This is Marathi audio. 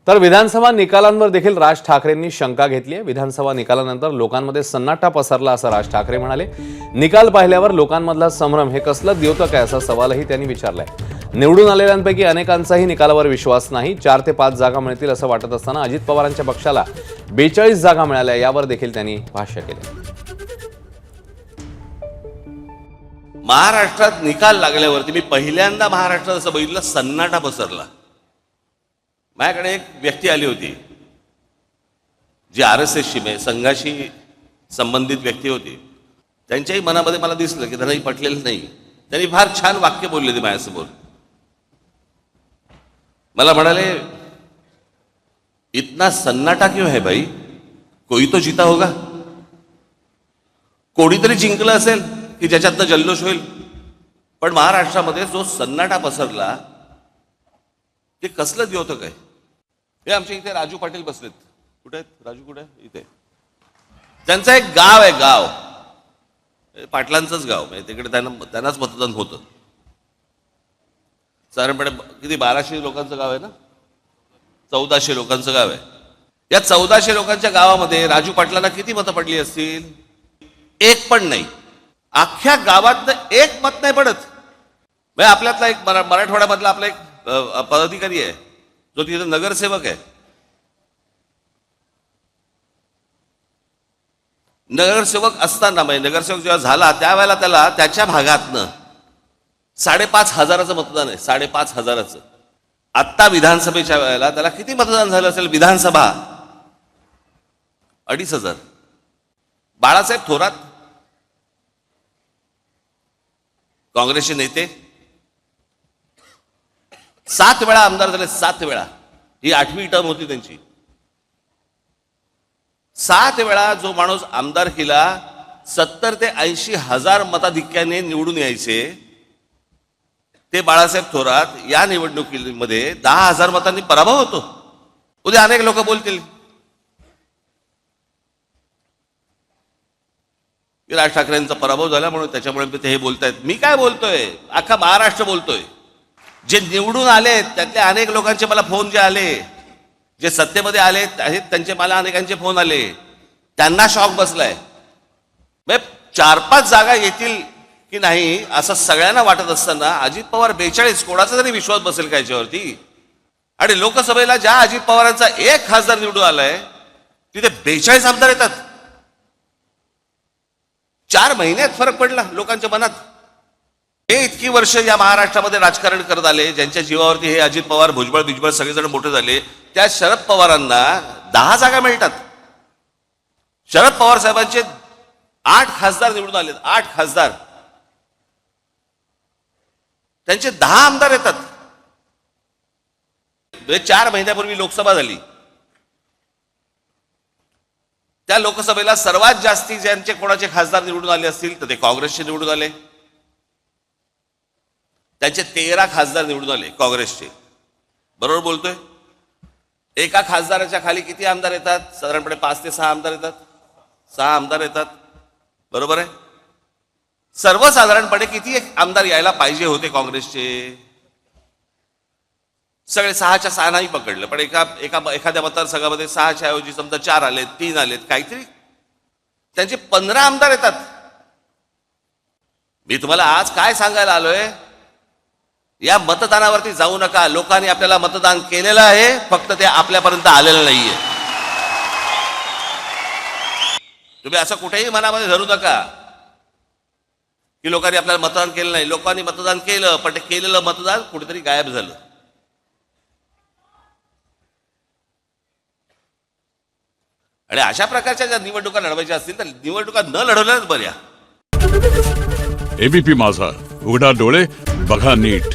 तर विधानसभा निकालांवर देखील राज ठाकरेंनी शंका घेतली आहे। विधानसभा निकालानंतर लोकांमध्ये सन्नाटा पसरला असं राज ठाकरे म्हणाले। निकाल पाहिल्यावर लोकांमधला संभ्रम हे कसलं द्योतक आहे असा सवालही त्यांनी विचारलाय। निवडून आलेल्यांपैकी अनेकांचाही निकालावर विश्वास नाही। 4 ते 5 जागा मिळतील असं वाटत असताना अजित पवारांच्या पक्षाला 42 जागा मिळाल्या यावर देखील त्यांनी भाष्य केले। महाराष्ट्रात निकाल लागल्यावरती मी पहिल्यांदा महाराष्ट्रात असं बघितलं, सन्नाटा पसरला। माझ्याकडे एक व्यक्ती आली होती जी RSSशी संघाशी संबंधित व्यक्ती होती। त्यांच्याही मनामध्ये मला दिसलं की त्यांनाही पटलेलं नाही। त्यांनी फार छान वाक्य बोलले ते माझ्यासमोर। मला म्हणाले, इतना सन्नाटा क्यों है भाई, कोई तो जीता होगा, कोणीतरी जिंकलं असेल की ज्याच्यातनं जल्लोष होईल। पण महाराष्ट्रामध्ये जो सन्नाटा पसरला ते कसलं द्योतक आहे। हे आमच्या इथे राजू पाटील बसलेत। कुठे आहेत राजू? कुठे? इथे। त्यांचं एक गाव आहे, गाव पाटलांचंच गाव, म्हणजे तिकडे त्यांनाच मतदान होतं। साधारणपणे किती 1200 लोकांचं गाव आहे ना, 1400 लोकांचं गाव आहे। या 1400 लोकांच्या गावामध्ये राजू पाटलांना किती मतं पडली असतील? एक पण नाही। अख्ख्या गावात एक मत नाही पडत। म्हणजे आपल्यातला एक मराठवाड्यामधला आपला एक पदाधिकारी आहे जो तिथे नगरसेवक आहे। नगरसेवक असताना, म्हणजे नगरसेवक जेव्हा झाला त्यावेळेला त्याला त्याच्या भागातनं 5,500 मतदान आहे, 5,500। आत्ता विधानसभेच्या वेळेला त्याला किती मतदान झालं असेल? विधानसभा 2,500। बाळासाहेब थोरात काँग्रेसचे नेते 7 वेळा आमदार झाले, 7 वेळा। ही 8वी टर्म होती त्यांची। 7 वेळा जो माणूस आमदार केला, 70 ते 80 हजार मताधिक्याने निवडून यायचे ते बाळासाहेब थोरात या निवडणुकीमध्ये 10,000 मतांनी पराभव होतो। उद्या अनेक लोक बोलतील की राज ठाकरेंचा पराभव झाला म्हणून त्याच्यामुळे ते हे बोलतायत। मी काय बोलतोय? अख्खा महाराष्ट्र बोलतोय। जे निवडून आले त्यातले अनेक लोकांचे मला फोन जे आले, जे सत्तेमध्ये आले आहेत त्यांचे मला अनेकांचे फोन आले, त्यांना शॉक बसलाय। 4-5 जागा येतील की नाही असं सगळ्यांना वाटत असताना अजित पवार 42, कोणाचा तरी विश्वास बसेल का याच्यावरती? आणि लोकसभेला ज्या अजित पवारांचा 1 खासदार निवडून आलाय तिथे 42 आमदार येतात। 4 महिन्यात फरक पडला लोकांच्या मनात। हे इतकी वर्ष या महाराष्ट्रामध्ये राजकारण करत आले, ज्यांच्या जीवावरती हे अजित पवार, भुजबळ सगळेजण मोठे झाले, त्या शरद पवारांना 10 जागा मिळतात। शरद पवार साहेबांचे 8 खासदार निवडून आले, 8 खासदार, त्यांचे 10 आमदार येतात। 4 महिन्यापूर्वी लोकसभा झाली, त्या लोकसभेला सर्वात जास्ती ज्यांचे कोणाचे खासदार निवडून आले असतील तर ते काँग्रेसचे निवडून आले। त्यांचे 13 खासदार निवडून आले काँग्रेसचे। बरोबर बोलतोय? एका खासदाराच्या खाली किती आमदार येतात? साधारणपणे 5 ते 6 आमदार येतात। 6 आमदार येतात, बरोबर आहे? सर्वसाधारणपणे किती आमदार यायला पाहिजे होते काँग्रेसचे? सगळे 6च्या 6 नाही पकडलं, पण एखाद्या मतदारसंघामध्ये 6च्या ऐवजी समजा 4 आलेत, 3 आलेत, काहीतरी त्यांचे 15 आमदार येतात। मी तुम्हाला आज काय सांगायला आलोय? या मतदानावरती जाऊ नका। लोकांनी आपल्याला मतदान केलेलं आहे, फक्त ते आपल्यापर्यंत आलेलं नाहीये। तुम्ही असं कुठेही मनामध्ये धरू नका की लोकांनी आपल्याला मतदान केलं नाही। लोकांनी मतदान केलं, पण ते केलेलं मतदान कुठेतरी गायब झालं। आणि अशा प्रकारच्या ज्या निवडणुका लढवायच्या असतील तर निवडणुका न लढवल्याच बऱ्या। एबीपी माझा, उघडा डोळे बघा नीट।